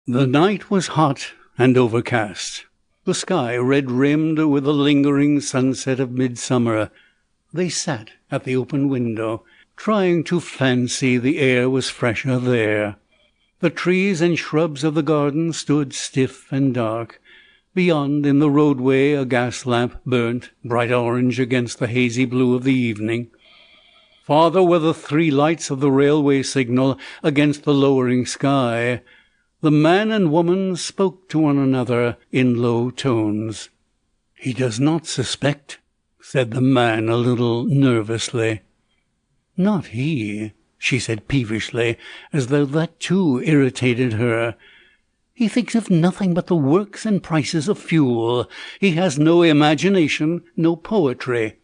The night was hot and overcast, the sky red-rimmed with the lingering sunset of midsummer. They sat at the open window, trying to fancy the air was fresher there. The trees and shrubs of the garden stood stiff and dark. Beyond, in the roadway, a gas lamp burnt, bright orange against the hazy blue of the evening. Farther were the three lights of the railway signal against the lowering sky. The man and woman spoke to one another in low tones. "He does not suspect," said the man a little nervously. "Not he," she said peevishly, as though that too irritated her. "He thinks of nothing but the works and prices of fuel. He has no imagination, no poetry."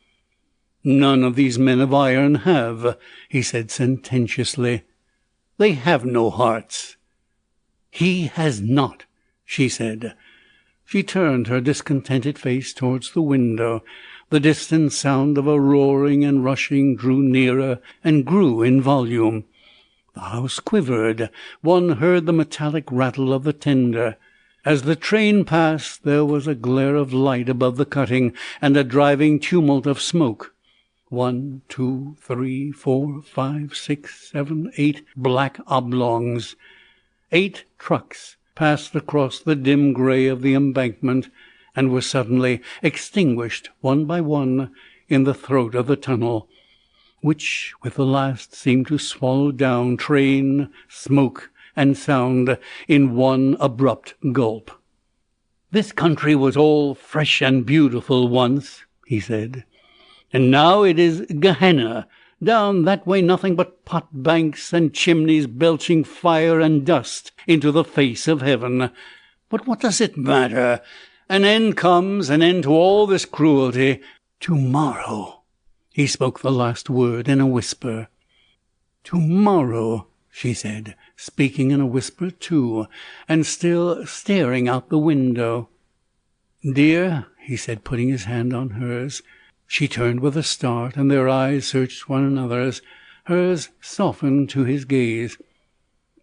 "None of these men of iron have," he said sententiously. "They have no hearts." "He has not," she said. She turned her discontented face towards the window. The distant sound of a roaring and rushing drew nearer and grew in volume. The house quivered. One heard the metallic rattle of the tender. As the train passed, there was a glare of light above the cutting, and a driving tumult of smoke. 1, 2, 3, 4, 5, 6, 7, 8 black oblongs. 8 trucks passed across the dim grey of the embankment, and were suddenly extinguished one by one in the throat of the tunnel, which with the last seemed to swallow down train, smoke, and sound in one abrupt gulp. "This country was all fresh and beautiful once," he said, "and now it is Gehenna. Down that way nothing but pot banks and chimneys belching fire and dust into the face of heaven. But what does it matter? An end comes, an end to all this cruelty. To-morrow." He spoke the last word in a whisper. "To-morrow," she said, speaking in a whisper too, and still staring out the window. "Dear," he said, putting his hand on hers. She turned with a start, and their eyes searched one another's. Hers softened to his gaze.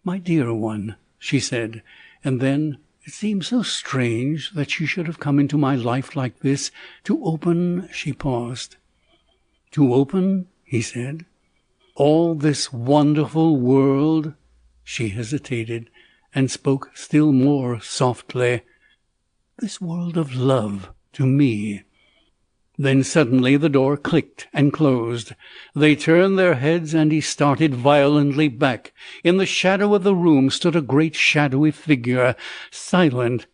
"My dear one," she said, and then, "It seems so strange that you should have come into my life like this, to open—" She paused. "To open?" he said. "All this wonderful world?" She hesitated, and spoke still more softly. "This world of love to me." Then suddenly the door clicked and closed. They turned their heads, and he started violently back. In the shadow of the room stood a great shadowy figure, silent.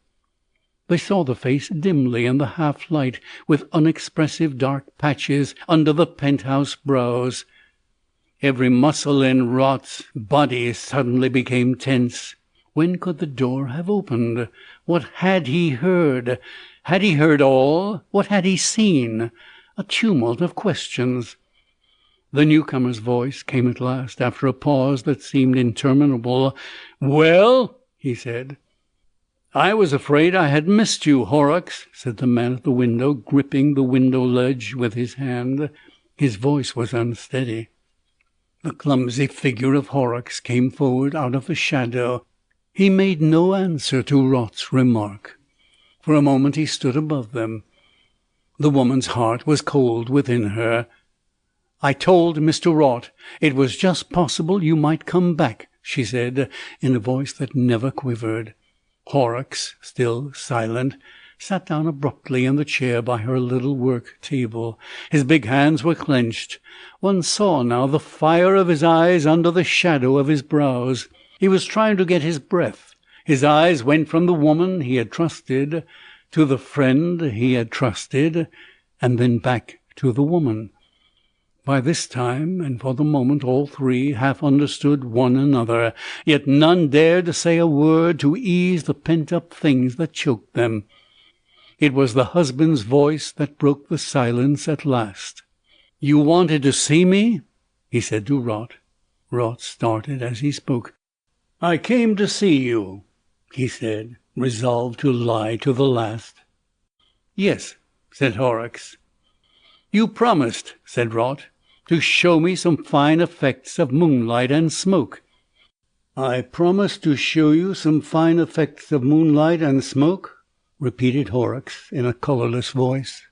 They saw the face dimly in the half-light, with unexpressive dark patches under the penthouse brows. Every muscle in Rot's body suddenly became tense. When could the door have opened? What had he heard? Had he heard all? What had he seen? A tumult of questions. The newcomer's voice came at last, after a pause that seemed interminable. "Well?" he said. "I was afraid I had missed you, Horrocks," said the man at the window, gripping the window ledge with his hand. His voice was unsteady. The clumsy figure of Horrocks came forward out of the shadow. He made no answer to Rot's remark. For a moment he stood above them. The woman's heart was cold within her. "I told Mr. Rot it was just possible you might come back," she said, in a voice that never quivered. Horrocks, still silent, sat down abruptly in the chair by her little work table. His big hands were clenched. One saw now the fire of his eyes under the shadow of his brows. He was trying to get his breath. His eyes went from the woman he had trusted to the friend he had trusted, and then back to the woman. By this time, and for the moment, all three half understood one another, yet none dared to say a word to ease the pent-up things that choked them. It was the husband's voice that broke the silence at last. "You wanted to see me?" he said to Rot. Rot started as he spoke. "I came to see you," he said, resolved to lie to the last. "Yes," said Horrocks. "You promised," said Rot, "to show me some fine effects of moonlight and smoke." "I promised to show you some fine effects of moonlight and smoke," repeated Horrocks in a colourless voice.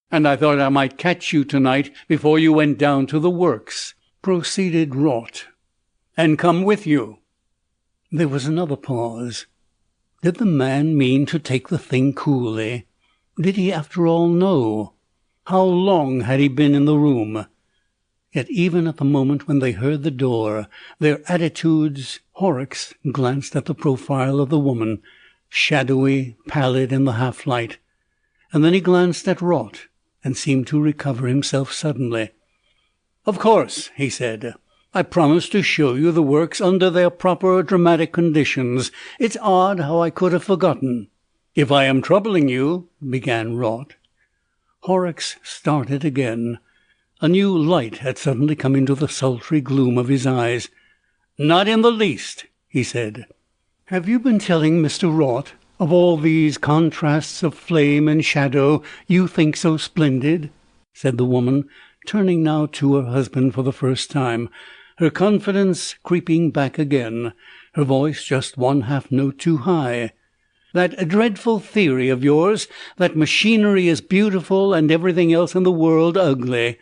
"And I thought I might catch you tonight before you went down to the works," proceeded Rot, "and come with you." There was another pause. Did the man mean to take the thing coolly? Did he, after all, know? How long had he been in the room? Yet even at the moment when they heard the door, their attitudes... Horrocks glanced at the profile of the woman, shadowy, pallid in the half-light, and then he glanced at Rot, and seemed to recover himself suddenly. "Of course," he said. "I promised to show you the works under their proper dramatic conditions. It's odd how I could have forgotten." "If I am troubling you—" began Rot. Horrocks started again. A new light had suddenly come into the sultry gloom of his eyes. "Not in the least," he said. "Have you been telling Mr. Rot of all these contrasts of flame and shadow you think so splendid?" said the woman, turning now to her husband for the first time, her confidence creeping back again, her voice just one half-note too high. "That dreadful theory of yours, that machinery is beautiful and everything else in the world ugly.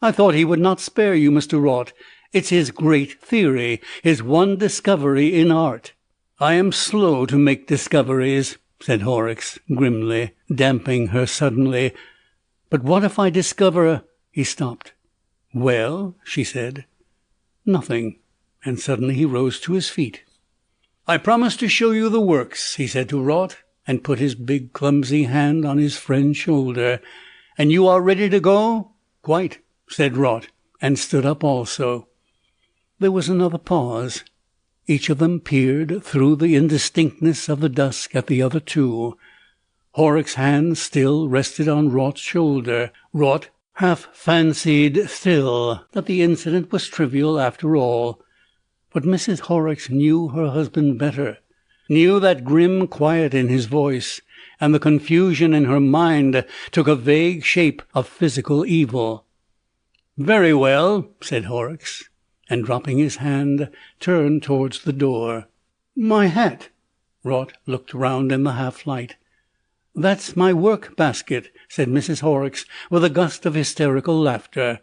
I thought he would not spare you, Mr. Rot. It's his great theory, his one discovery in art." "I am slow to make discoveries," said Horrocks grimly, damping her suddenly. "But what if I discover—" He stopped. "Well?" she said. Nothing. And suddenly he rose to his feet. "I promised to show you the works," he said to Rot, and put his big clumsy hand on his friend's shoulder. "And you are ready to go?" "Quite," said Rot, and stood up also. There was another pause. Each of them peered through the indistinctness of the dusk at the other two. Horrocks' hand still rested on Rot's shoulder. Rot half fancied still that the incident was trivial after all. But Mrs. Horrocks knew her husband better, knew that grim quiet in his voice, and the confusion in her mind took a vague shape of physical evil. "Very well," said Horrocks, and dropping his hand, turned towards the door. "My hat!" Rot looked round in the half-light. "That's my work-basket," said Mrs. Horrocks, with a gust of hysterical laughter.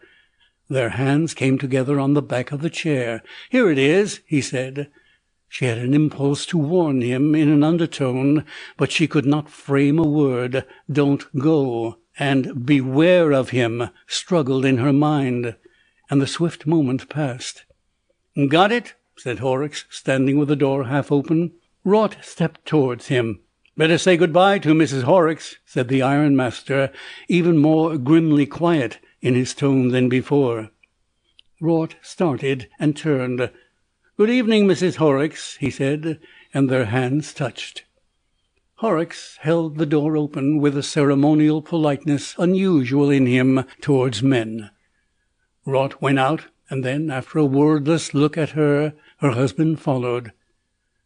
Their hands came together on the back of the chair. "Here it is," he said. She had an impulse to warn him in an undertone, but she could not frame a word. "Don't go," and "beware of him," struggled in her mind, and the swift moment passed. "Got it?" said Horrocks, standing with the door half open. Rot stepped towards him. "Better say good-bye to Mrs. Horrocks," said the ironmaster, even more grimly quiet in his tone than before. Rot started and turned. "Good evening, Mrs. Horrocks," he said, and their hands touched. Horrocks held the door open with a ceremonial politeness unusual in him towards men. Rot went out, and then, after a wordless look at her, her husband followed.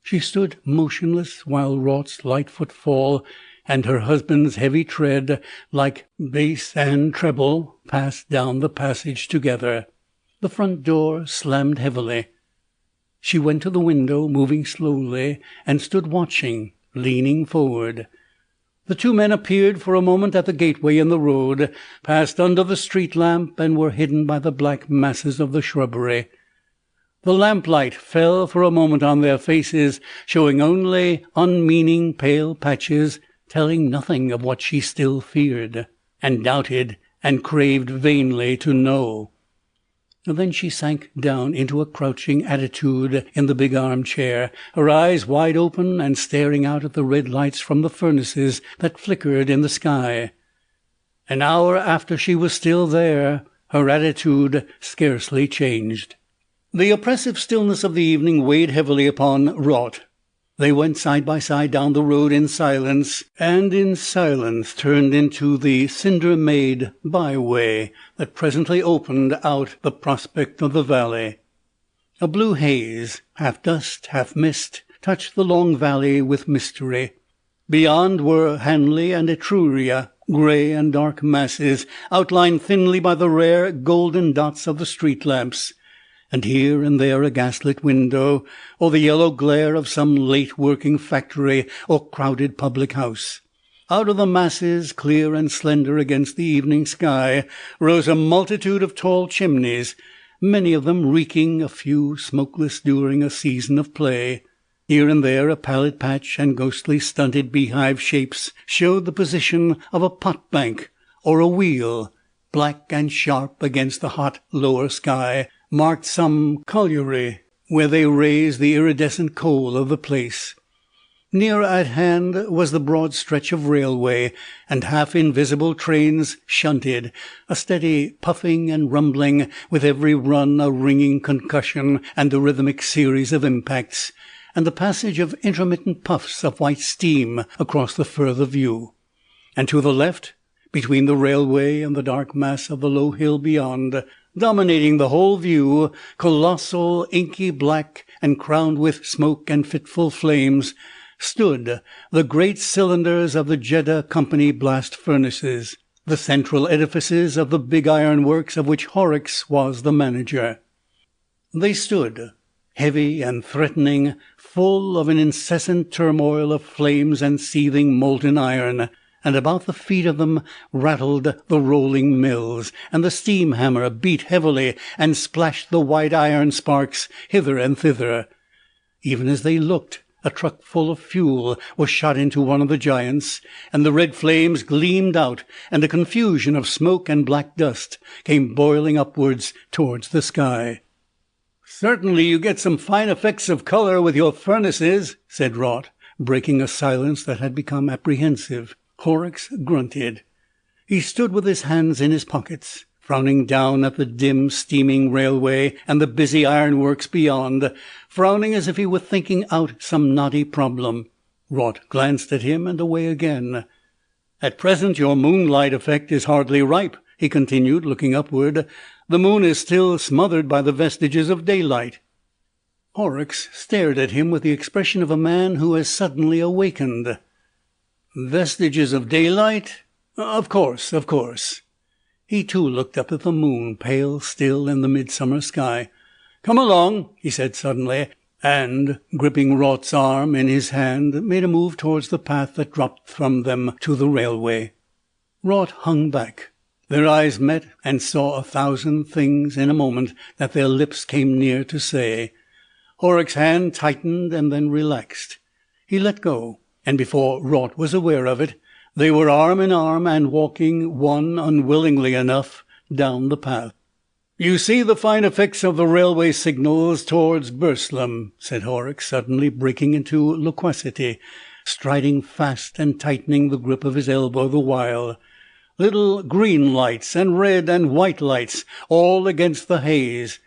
She stood motionless while Rot's light footfall and her husband's heavy tread, like bass and treble, passed down the passage together. The front door slammed heavily. She went to the window, moving slowly, and stood watching, leaning forward. The two men appeared for a moment at the gateway in the road, passed under the street lamp, and were hidden by the black masses of the shrubbery. The lamplight fell for a moment on their faces, showing only unmeaning pale patches, telling nothing of what she still feared, and doubted, and craved vainly to know. Then she sank down into a crouching attitude in the big armchair, her eyes wide open and staring out at the red lights from the furnaces that flickered in the sky. An hour after she was still there, her attitude scarcely changed. The oppressive stillness of the evening weighed heavily upon Rot. They went side by side down the road in silence, and in silence turned into the cinder-made byway that presently opened out the prospect of the valley. A blue haze, half dust, half mist, touched the long valley with mystery. Beyond were Hanley and Etruria, grey and dark masses, outlined thinly by the rare golden dots of the street lamps. and here and there a gaslit window, or the yellow glare of some late-working factory or crowded public house. Out of the masses, clear and slender against the evening sky, rose a multitude of tall chimneys, many of them reeking, a few smokeless during a season of play. Here and there a pallid patch and ghostly stunted beehive shapes showed the position of a pot-bank or a wheel. Black and sharp against the hot lower sky marked some colliery where they raised the iridescent coal of the place. Near at hand was the broad stretch of railway, and half-invisible trains shunted, a steady puffing and rumbling, with every run a ringing concussion and a rhythmic series of impacts, and the passage of intermittent puffs of white steam across the further view. And to the left, between the railway and the dark mass of the low hill beyond, dominating the whole view, colossal, inky black, and crowned with smoke and fitful flames, stood the great cylinders of the Jeddah Company blast furnaces, the central edifices of the big ironworks of which Horrocks was the manager. They stood, heavy and threatening, full of an incessant turmoil of flames and seething molten iron, and about the feet of them rattled the rolling mills, and the steam hammer beat heavily and splashed the white iron sparks hither and thither. Even as they looked, a truck full of fuel was shot into one of the giants, and the red flames gleamed out, and a confusion of smoke and black dust came boiling upwards towards the sky. "Certainly you get some fine effects of colour with your furnaces," said Rot, breaking a silence that had become apprehensive. Horrocks grunted. He stood with his hands in his pockets, frowning down at the dim, steaming railway and the busy ironworks beyond, frowning as if he were thinking out some knotty problem. Rot glanced at him and away again. "At present your moonlight effect is hardly ripe," he continued, looking upward. "The moon is still smothered by the vestiges of daylight." Horrocks stared at him with the expression of a man who has suddenly awakened. "Vestiges of daylight? Of course, of course." He too looked up at the moon, pale still in the midsummer sky. "Come along," he said suddenly, and, gripping Rot's arm in his hand, made a move towards the path that dropped from them to the railway. Rot hung back. Their eyes met and saw 1,000 things in a moment that their lips came near to say. Horrocks' hand tightened and then relaxed. He let go, and before Rot was aware of it, they were arm in arm and walking, one unwillingly enough, down the path. "You see the fine effects of the railway signals towards Burslem," said Horrocks, suddenly breaking into loquacity, striding fast and tightening the grip of his elbow the while. "Little green lights and red and white lights, all against the haze.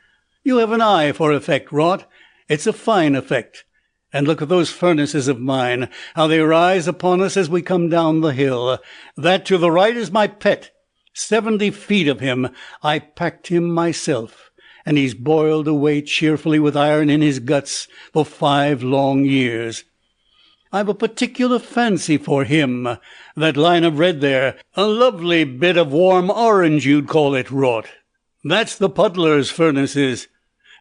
You have an eye for effect, Rot. It's a fine effect. And look at those furnaces of mine, how they rise upon us as we come down the hill. That to the right is my pet. 70 feet of him. I packed him myself, and he's boiled away cheerfully with iron in his guts for 5 long years. I've a particular fancy for him. That line of red there, a lovely bit of warm orange you'd call it, Rot. That's the puddler's furnaces.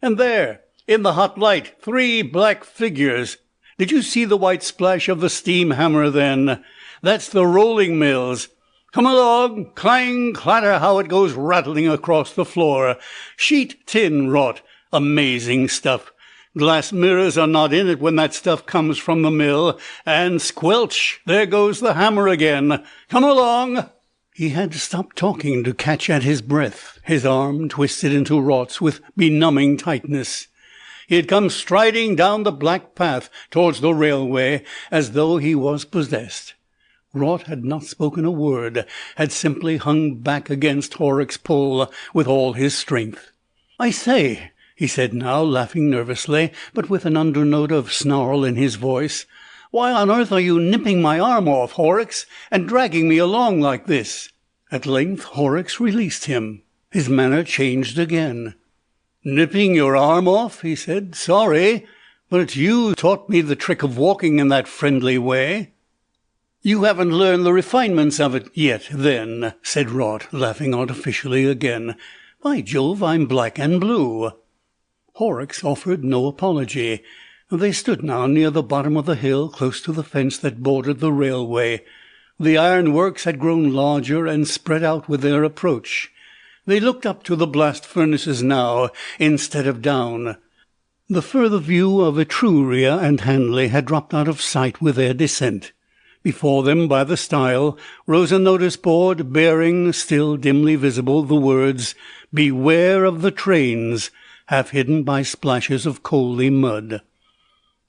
And there, in the hot light, 3 black figures. Did you see the white splash of the steam hammer then? That's the rolling mills. Come along, clang, clatter, how it goes rattling across the floor. Sheet tin, Rot. Amazing stuff. Glass mirrors are not in it when that stuff comes from the mill. And squelch, there goes the hammer again. Come along." He had to stop talking to catch at his breath. His arm twisted into Rot's with benumbing tightness. He had come striding down the black path towards the railway as though he was possessed. Rot had not spoken a word, had simply hung back against Horrocks' pull with all his strength. "I say," he said now, laughing nervously, but with an undernote of snarl in his voice, "why on earth are you nipping my arm off, Horrocks, and dragging me along like this?" At length Horrocks released him. His manner changed again. "Nipping your arm off?" he said. "Sorry, but it's you taught me the trick of walking in that friendly way." "You haven't learned the refinements of it yet, then," said Rot, laughing artificially again. "By Jove, I'm black and blue." Horrocks offered no apology. They stood now near the bottom of the hill, close to the fence that bordered the railway. The ironworks had grown larger and spread out with their approach. They looked up to the blast furnaces now, instead of down. The further view of Etruria and Hanley had dropped out of sight with their descent. Before them, by the stile, rose a notice board bearing, still dimly visible, the words, "Beware of the trains," half hidden by splashes of coaly mud.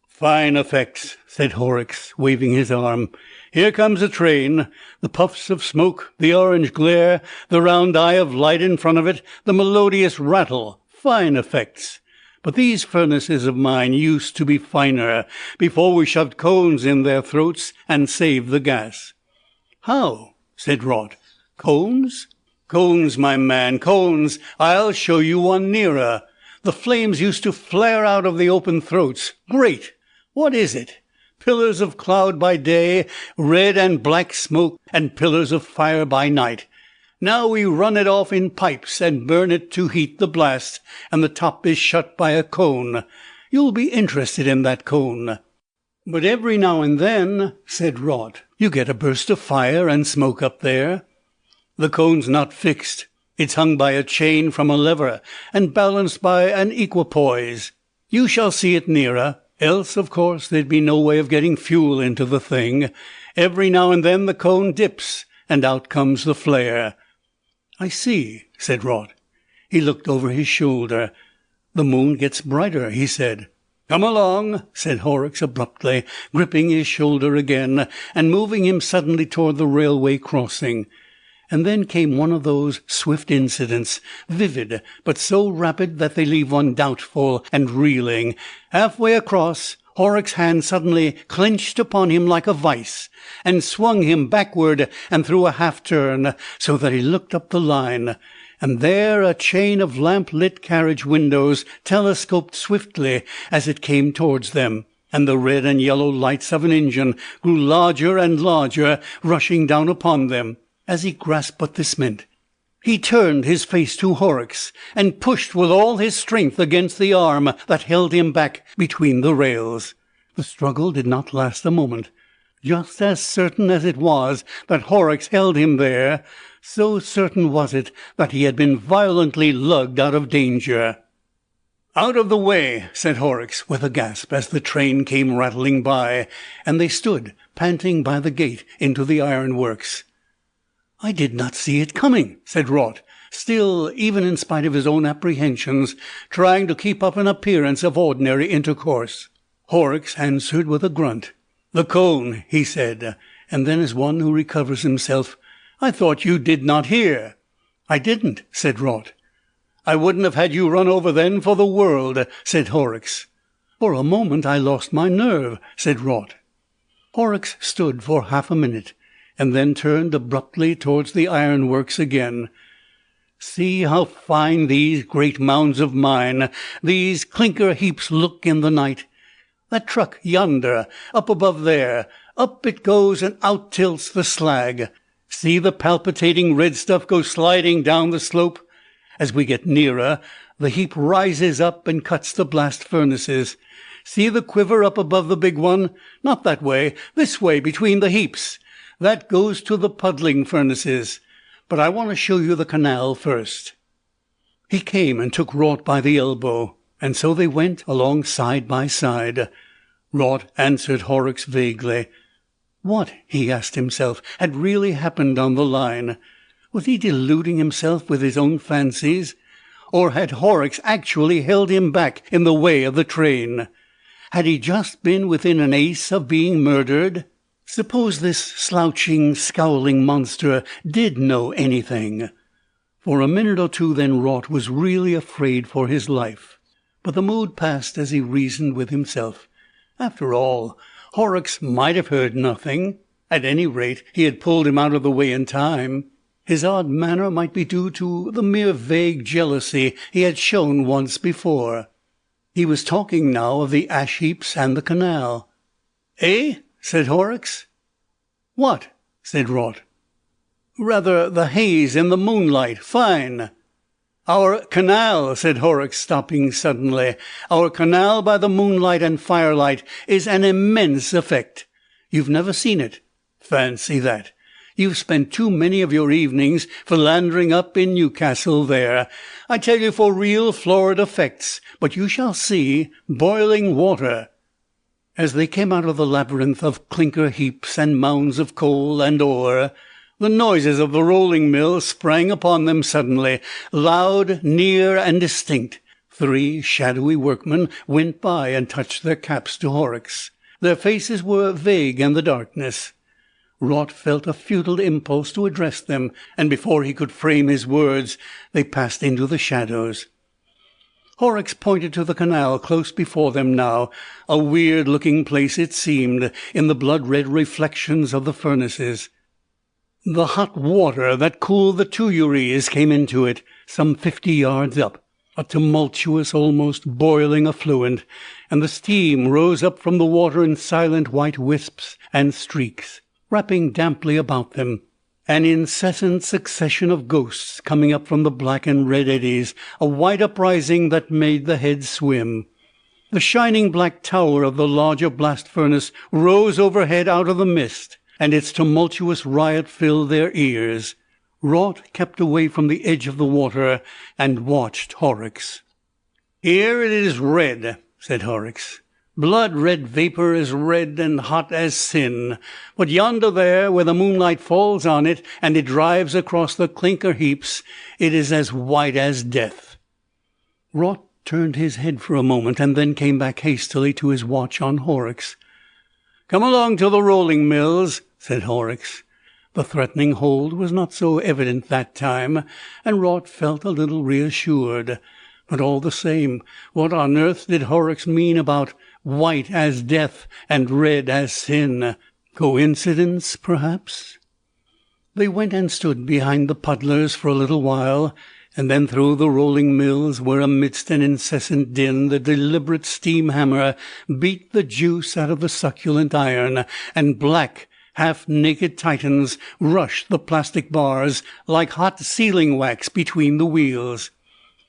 "Fine effects," said Horrocks, waving his arm. "Here comes a train. The puffs of smoke, the orange glare, the round eye of light in front of it, the melodious rattle. Fine effects. But these furnaces of mine used to be finer, before we shoved cones in their throats and saved the gas." "How?" said Rot. "Cones?" "Cones, my man, cones. I'll show you one nearer. The flames used to flare out of the open throats. Great! What is it? Pillars of cloud by day, red and black smoke, and pillars of fire by night. Now we run it off in pipes and burn it to heat the blast, and the top is shut by a cone. You'll be interested in that cone." "But every now and then," said Rot, "you get a burst of fire and smoke up there." "The cone's not fixed. It's hung by a chain from a lever, and balanced by an equipoise. You shall see it nearer. Else, of course, there'd be no way of getting fuel into the thing. Every now and then the cone dips, and out comes the flare." "I see," said Rot. He looked over his shoulder. "The moon gets brighter," he said. "Come along," said Horrocks abruptly, gripping his shoulder again, and moving him suddenly toward the railway crossing. And then came one of those swift incidents, vivid, but so rapid that they leave one doubtful and reeling. Halfway across, Horrocks' hand suddenly clenched upon him like a vice, and swung him backward and through a half-turn, so that he looked up the line. And there a chain of lamp-lit carriage windows telescoped swiftly as it came towards them, and the red and yellow lights of an engine grew larger and larger, rushing down upon them. As he grasped what this meant, he turned his face to Horrocks and pushed with all his strength against the arm that held him back between the rails. The struggle did not last a moment. Just as certain as it was that Horrocks held him there, so certain was it that he had been violently lugged out of danger. "Out of the way," said Horrocks with a gasp as the train came rattling by, and they stood panting by the gate into the ironworks. "I did not see it coming," said Rot, still, even in spite of his own apprehensions, trying to keep up an appearance of ordinary intercourse. Horrocks answered with a grunt. "The cone," he said, and then, as one who recovers himself, "I thought you did not hear." "I didn't," said Rot. "I wouldn't have had you run over then for the world," said Horrocks. "For a moment I lost my nerve," said Rot. Horrocks stood for half a minute, and then turned abruptly towards the ironworks again. "See how fine these great mounds of mine, these clinker heaps look in the night. That truck yonder, up above there, up it goes and out tilts the slag. See the palpitating red stuff go sliding down the slope. As we get nearer, the heap rises up and cuts the blast furnaces. See the quiver up above the big one? Not that way, this way between the heaps. That goes to the puddling furnaces. But I want to show you the canal first." He came and took Rot by the elbow, and so they went along side by side. Rot answered Horrocks vaguely. What, he asked himself, had really happened on the line? Was he deluding himself with his own fancies? Or had Horrocks actually held him back in the way of the train? Had he just been within an ace of being murdered? Suppose this slouching, scowling monster did know anything? For a minute or two then Rot was really afraid for his life. But the mood passed as he reasoned with himself. After all, Horrocks might have heard nothing. At any rate, he had pulled him out of the way in time. His odd manner might be due to the mere vague jealousy he had shown once before. He was talking now of the ash heaps and the canal. "Eh?" said Horrocks. "What?" said Rot. "Rather the haze in the moonlight. Fine." "Our canal," said Horrocks, stopping suddenly. "Our canal by the moonlight and firelight is an immense effect. You've never seen it? Fancy that! You've spent too many of your evenings philandering up in Newcastle there. I tell you for real florid effects, but you shall see boiling water." As they came out of the labyrinth of clinker heaps and mounds of coal and ore, the noises of the rolling mill sprang upon them suddenly, loud, near, and distinct. 3 shadowy workmen went by and touched their caps to Horrocks. Their faces were vague in the darkness. Raut felt a futile impulse to address them, and before he could frame his words, they passed into the shadows. Horrocks pointed to the canal close before them now. A weird-looking place it seemed, in the blood-red reflections of the furnaces. The hot water that cooled the tuyères came into it, some 50 yards up, a tumultuous, almost boiling affluent, and the steam rose up from the water in silent white wisps and streaks, wrapping damply about them. An incessant succession of ghosts coming up from the black and red eddies, a white uprising that made the head swim. The shining black tower of the larger blast furnace rose overhead out of the mist, and its tumultuous riot filled their ears. Raut kept away from the edge of the water and watched Horrocks. "Here it is red," said Horrocks. "Blood-red vapour, as red and hot as sin. But yonder there, where the moonlight falls on it, and it drives across the clinker heaps, it is as white as death." Raut turned his head for a moment, and then came back hastily to his watch on Horrocks. "Come along to the rolling mills," said Horrocks. The threatening hold was not so evident that time, and Raut felt a little reassured. But all the same, what on earth did Horrocks mean about white as death and red as sin? Coincidence, perhaps? They went and stood behind the puddlers for a little while, and then through the rolling mills, where amidst an incessant din the deliberate steam hammer beat the juice out of the succulent iron, and black, half-naked Titans rushed the plastic bars like hot sealing wax between the wheels.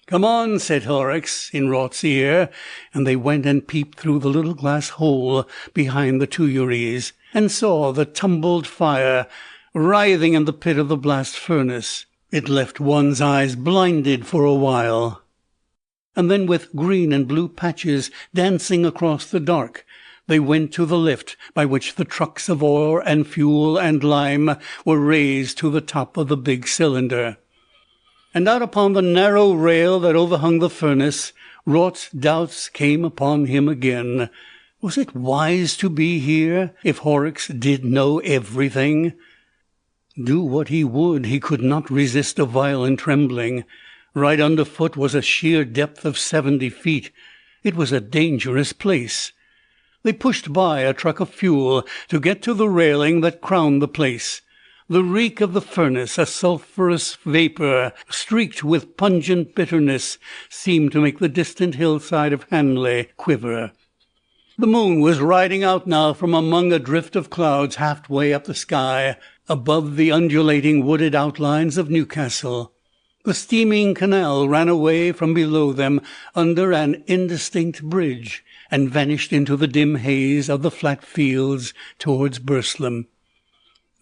"Come on," said Horrocks in Raut's ear, and they went and peeped through the little glass hole behind the tuyères, and saw the tumbled fire writhing in the pit of the blast furnace. It left one's eyes blinded for a while. And then, with green and blue patches dancing across the dark, they went to the lift by which the trucks of ore and fuel and lime were raised to the top of the big cylinder. And out upon the narrow rail that overhung the furnace, Raut's doubts came upon him again. Was it wise to be here, if Horrocks did know everything? Do what he would, he could not resist a violent trembling. Right underfoot was a sheer depth of 70 feet. It was a dangerous place. They pushed by a truck of fuel to get to the railing that crowned the place. The reek of the furnace, a sulphurous vapour streaked with pungent bitterness, seemed to make the distant hillside of Hanley quiver. The moon was riding out now from among a drift of clouds halfway up the sky, above the undulating wooded outlines of Newcastle. The steaming canal ran away from below them under an indistinct bridge, and vanished into the dim haze of the flat fields towards Burslem.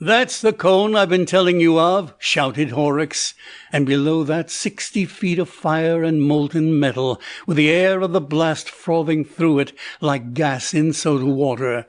"That's the cone I've been telling you of," shouted Horrocks, and below that 60 feet of fire and molten metal, with the air of the blast frothing through it like gas in soda water.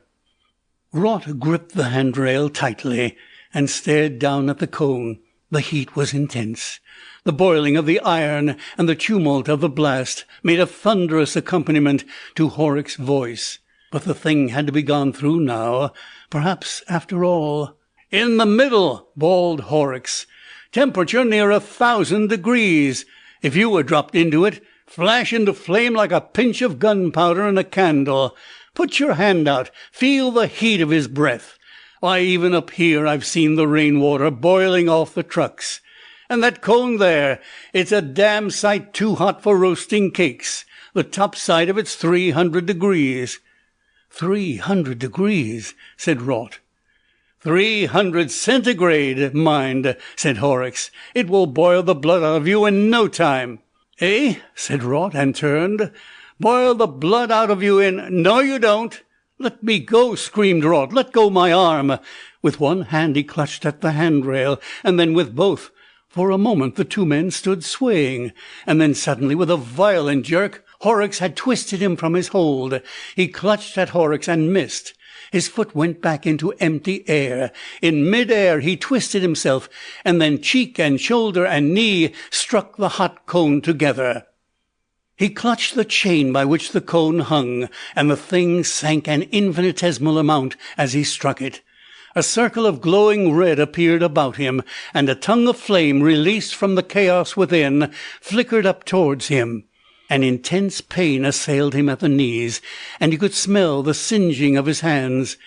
Raut gripped the handrail tightly and stared down at the cone. The heat was intense. The boiling of the iron and the tumult of the blast made a thunderous accompaniment to Horrocks' voice. But the thing had to be gone through now. Perhaps, after all... "In the middle!" bawled Horrocks. "Temperature near 1,000 degrees. If you were dropped into it, flash into flame like a pinch of gunpowder in a candle. Put your hand out. Feel the heat of his breath. Why, even up here I've seen the rainwater boiling off the trucks. And that cone there, it's a damn sight too hot for roasting cakes. The top side of it's 300 degrees. 300 degrees, said Raut. 300 centigrade, mind, said Horrocks. It will boil the blood out of you in no time. Eh? said Rot, and turned. Boil the blood out of you in... No, you don't. Let me go, screamed Rot. Let go my arm. With one hand he clutched at the handrail, and then with both. For a moment the two men stood swaying, and then suddenly, with a violent jerk, Horrocks had twisted him from his hold. He clutched at Horrocks and missed. His foot went back into empty air. In mid-air he twisted himself, and then cheek and shoulder and knee struck the hot cone together. He clutched the chain by which the cone hung, and the thing sank an infinitesimal amount as he struck it. A circle of glowing red appeared about him, and a tongue of flame, released from the chaos within, flickered up towards him. An intense pain assailed him at the knees, and he could smell the singeing of his hands.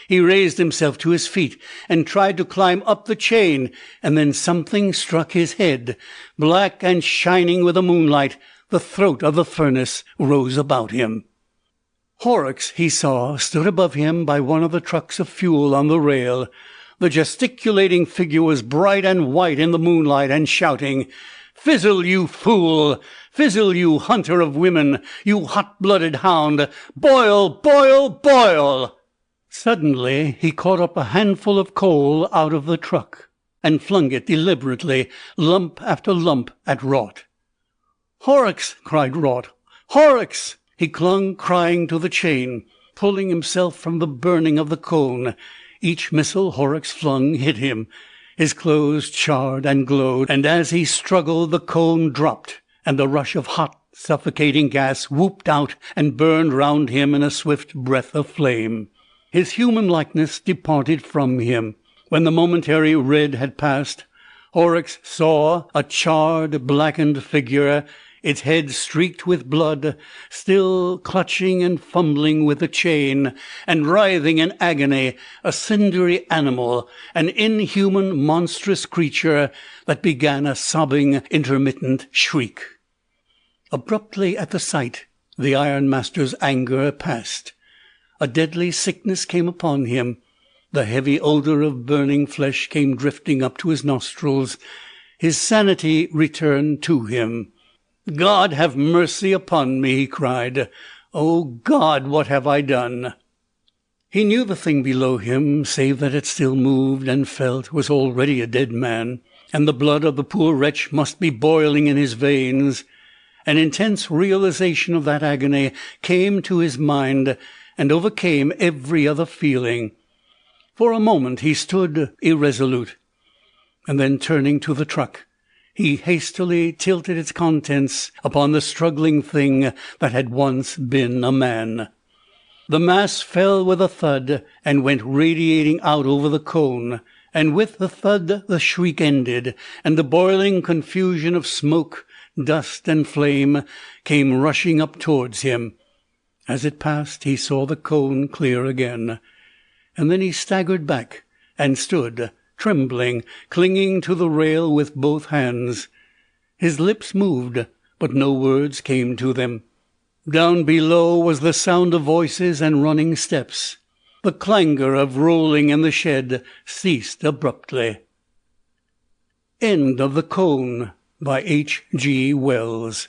He raised himself to his feet and tried to climb up the chain, and then something struck his head. Black and shining with the moonlight, the throat of the furnace rose about him. Horrocks, he saw, stood above him by one of the trucks of fuel on the rail. The gesticulating figure was bright and white in the moonlight, and shouting, "Fizzle, you fool! Fizzle, you hunter of women! You hot-blooded hound! Boil, boil, boil!" Suddenly he caught up a handful of coal out of the truck, and flung it deliberately, lump after lump, at Rot. "Horrocks!" cried Rot. "Horrocks!" He clung crying to the chain, pulling himself from the burning of the cone. Each missile Horrocks flung hit him. His clothes charred and glowed, and as he struggled the cone dropped, and a rush of hot, suffocating gas whooped out and burned round him in a swift breath of flame. His human likeness departed from him. When the momentary red had passed, Horrocks saw a charred, blackened figure, its head streaked with blood, still clutching and fumbling with the chain, and writhing in agony, a cindery animal, an inhuman, monstrous creature that began a sobbing, intermittent shriek. Abruptly at the sight, the ironmaster's anger passed. A deadly sickness came upon him. The heavy odour of burning flesh came drifting up to his nostrils. His sanity returned to him. "God have mercy upon me!" he cried. "O God, what have I done?" He knew the thing below him, save that it still moved and felt, was already a dead man, and the blood of the poor wretch must be boiling in his veins. An intense realization of that agony came to his mind, and overcame every other feeling. For a moment he stood irresolute, and then, turning to the truck, he hastily tilted its contents upon the struggling thing that had once been a man. The mass fell with a thud and went radiating out over the cone, and with the thud the shriek ended, and a boiling confusion of smoke, dust, and flame came rushing up towards him. As it passed, he saw the cone clear again, and then he staggered back and stood, trembling, clinging to the rail with both hands. His lips moved, but no words came to them. Down below was the sound of voices and running steps. The clangour of rolling in the shed ceased abruptly. End of The Cone by H. G. Wells.